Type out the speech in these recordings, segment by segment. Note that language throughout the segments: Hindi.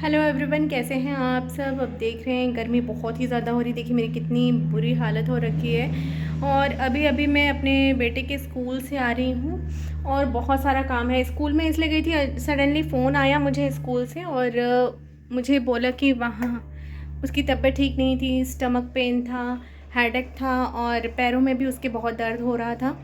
हेलो एवरीवन, कैसे हैं आप सब। अब देख रहे हैं गर्मी बहुत ही ज़्यादा हो रही। देखिए मेरी कितनी बुरी हालत हो रखी है। और अभी अभी मैं अपने बेटे के स्कूल से आ रही हूँ और बहुत सारा काम है। स्कूल में इसलिए गई थी, सडनली फ़ोन आया मुझे स्कूल से और मुझे बोला कि वहाँ उसकी तबीयत ठीक नहीं थी, स्टमक पेन था, हेडेक था और पैरों में भी उसके बहुत दर्द हो रहा था।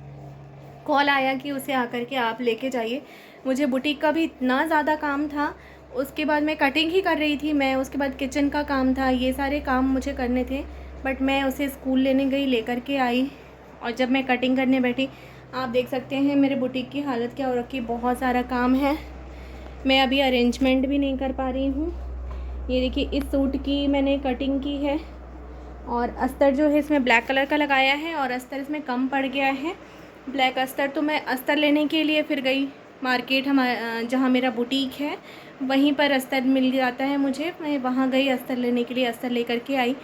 कॉल आया कि उसे आकर के आप लेके जाइए। मुझे बुटीक का भी इतना ज़्यादा काम था, उसके बाद मैं कटिंग ही कर रही थी, मैं उसके बाद किचन का काम था, ये सारे काम मुझे करने थे। बट मैं उसे स्कूल लेने गई, लेकर के आई और जब मैं कटिंग करने बैठी, आप देख सकते हैं मेरे बुटीक की हालत क्या हो रखी। बहुत सारा काम है, मैं अभी अरेंजमेंट भी नहीं कर पा रही हूँ। ये देखिए इस सूट की मैंने कटिंग की है और अस्तर जो है इसमें ब्लैक कलर का लगाया है और अस्तर इसमें कम पड़ गया है, ब्लैक अस्तर। तो मैं अस्तर लेने के लिए फिर गई मार्केट, जहाँ मेरा बुटीक है वहीं पर अस्तर मिल जाता है मुझे। मैं वहाँ गई अस्तर लेने के लिए, अस्तर लेकर के आई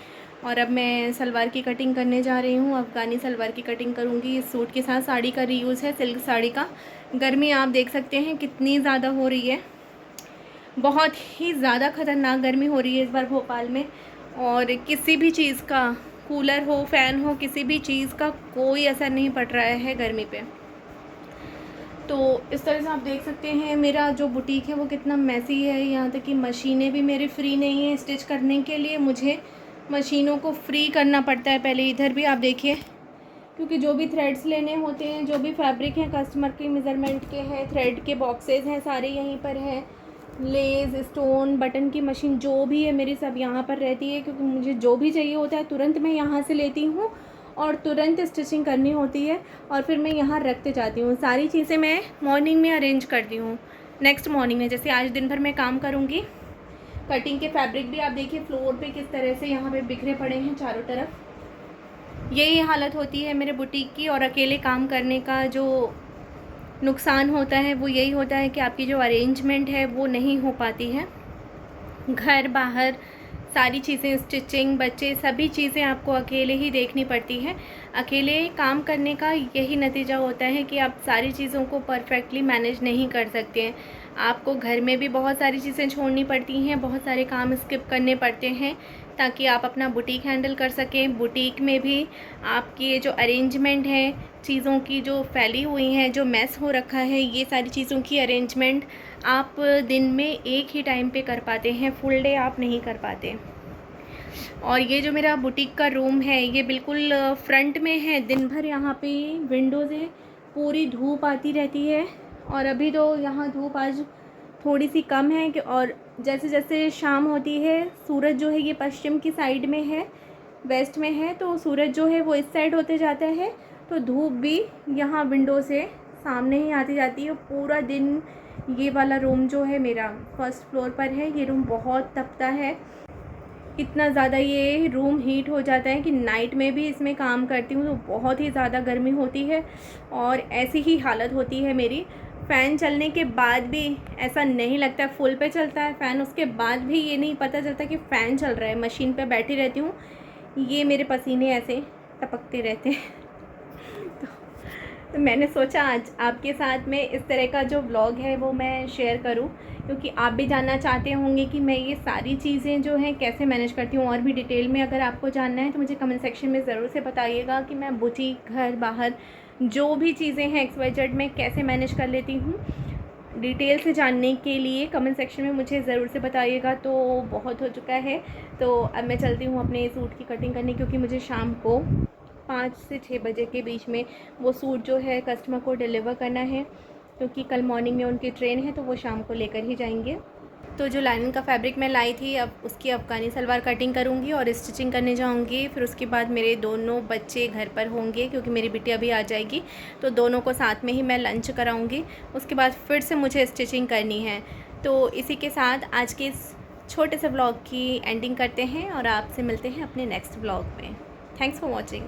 और अब मैं सलवार की कटिंग करने जा रही हूँ। अफ़गानी सलवार की कटिंग करूँगी इस सूट के साथ। साड़ी का रीयूज़ है, सिल्क साड़ी का। गर्मी आप देख सकते हैं कितनी ज़्यादा हो रही है, बहुत ही ज़्यादा ख़तरनाक गर्मी हो रही है इस बार भोपाल में। और किसी भी चीज़ का, कूलर हो, फ़ैन हो, किसी भी चीज़ का कोई असर नहीं पड़ रहा है गर्मी पे। तो इस तरह से आप देख सकते हैं मेरा जो बुटीक है वो कितना मैसी है। यहाँ तक कि मशीनें भी मेरी फ्री नहीं है स्टिच करने के लिए, मुझे मशीनों को फ्री करना पड़ता है पहले। इधर भी आप देखिए, क्योंकि जो भी थ्रेड्स लेने होते हैं, जो भी फैब्रिक हैं कस्टमर के मेज़रमेंट के हैं, थ्रेड के बॉक्सेस हैं, सारे यहीं पर हैं। लेस, स्टोन, बटन की मशीन जो भी है मेरी सब यहाँ पर रहती है, क्योंकि मुझे जो भी चाहिए होता है तुरंत मैं यहाँ से लेती हूँ और तुरंत स्टिचिंग करनी होती है और फिर मैं यहाँ रखते जाती हूँ। सारी चीज़ें मैं मॉर्निंग में अरेंज करती हूँ, नेक्स्ट मॉर्निंग में। जैसे आज दिन भर मैं काम करूँगी, कटिंग के फैब्रिक भी आप देखिए फ्लोर पे किस तरह से यहाँ पे बिखरे पड़े हैं चारों तरफ। यही हालत होती है मेरे बुटीक की। और अकेले काम करने का जो नुकसान होता है वो यही होता है कि आपकी जो अरेंजमेंट है वो नहीं हो पाती है। घर बाहर सारी चीज़ें, स्टिचिंग, बच्चे, सभी चीज़ें आपको अकेले ही देखनी पड़ती हैं। अकेले काम करने का यही नतीजा होता है कि आप सारी चीज़ों को परफेक्टली मैनेज नहीं कर सकते हैं। आपको घर में भी बहुत सारी चीज़ें छोड़नी पड़ती हैं, बहुत सारे काम स्किप करने पड़ते हैं ताकि आप अपना बुटीक हैंडल कर सकें। बुटीक में भी आपकी जो अरेंजमेंट है, चीज़ों की जो फैली हुई हैं, जो मैस हो रखा है, ये सारी चीज़ों की अरेंजमेंट आप दिन में एक ही टाइम पे कर पाते हैं, फुल डे आप नहीं कर पाते। और ये जो मेरा बुटीक का रूम है ये बिल्कुल फ्रंट में है। दिन भर यहाँ पे विंडोज़ है, पूरी धूप आती रहती है। और अभी तो यहाँ धूप आज थोड़ी सी कम है कि, और जैसे जैसे शाम होती है, सूरज जो है ये पश्चिम की साइड में है, वेस्ट में है, तो सूरज जो है वो इस साइड होते जाता है, तो धूप भी यहाँ विंडो से सामने ही आती जाती है पूरा दिन। ये वाला रूम जो है मेरा फर्स्ट फ्लोर पर है, ये रूम बहुत तपता है। इतना ज़्यादा ये रूम हीट हो जाता है कि नाइट में भी इसमें काम करती हूँ तो बहुत ही ज़्यादा गर्मी होती है और ऐसी ही हालत होती है मेरी। फ़ैन चलने के बाद भी ऐसा नहीं लगता, फुल पे चलता है फ़ैन, उसके बाद भी ये नहीं पता चलता कि फ़ैन चल रहा है। मशीन पे बैठी रहती हूँ, ये मेरे पसीने ऐसे टपकते रहते हैं। तो मैंने सोचा आज आपके साथ में इस तरह का जो व्लॉग है वो मैं शेयर करूं, क्योंकि आप भी जानना चाहते होंगे कि मैं ये सारी चीज़ें जो हैं कैसे मैनेज करती हूँ। और भी डिटेल में अगर आपको जानना है तो मुझे कमेंट सेक्शन में ज़रूर से बताइएगा कि मैं बुटीक, घर बाहर जो भी चीज़ें हैं XYZ में कैसे मैनेज कर लेती हूँ। डिटेल से जानने के लिए कमेंट सेक्शन में मुझे ज़रूर से बताइएगा। तो बहुत हो चुका है, तो अब मैं चलती हूँ अपने सूट की कटिंग करने, क्योंकि मुझे शाम को 5 से 6 बजे के बीच में वो सूट जो है कस्टमर को डिलीवर करना है, क्योंकि कल मॉर्निंग में उनकी ट्रेन है तो वो शाम को लेकर ही जाएंगे। तो जो लाइनिंग का फैब्रिक मैं लाई थी, अब उसकी अफ़गानी सलवार कटिंग करूँगी और स्टिचिंग करने जाऊँगी। फिर उसके बाद मेरे दोनों बच्चे घर पर होंगे, क्योंकि मेरी बिटिया भी आ जाएगी, तो दोनों को साथ में ही मैं लंच कराऊँगी। उसके बाद फिर से मुझे स्टिचिंग करनी है। तो इसी के साथ आज के इस छोटे से ब्लॉग की एंडिंग करते हैं और आपसे मिलते हैं अपने नेक्स्ट ब्लॉग में। Thanks for watching.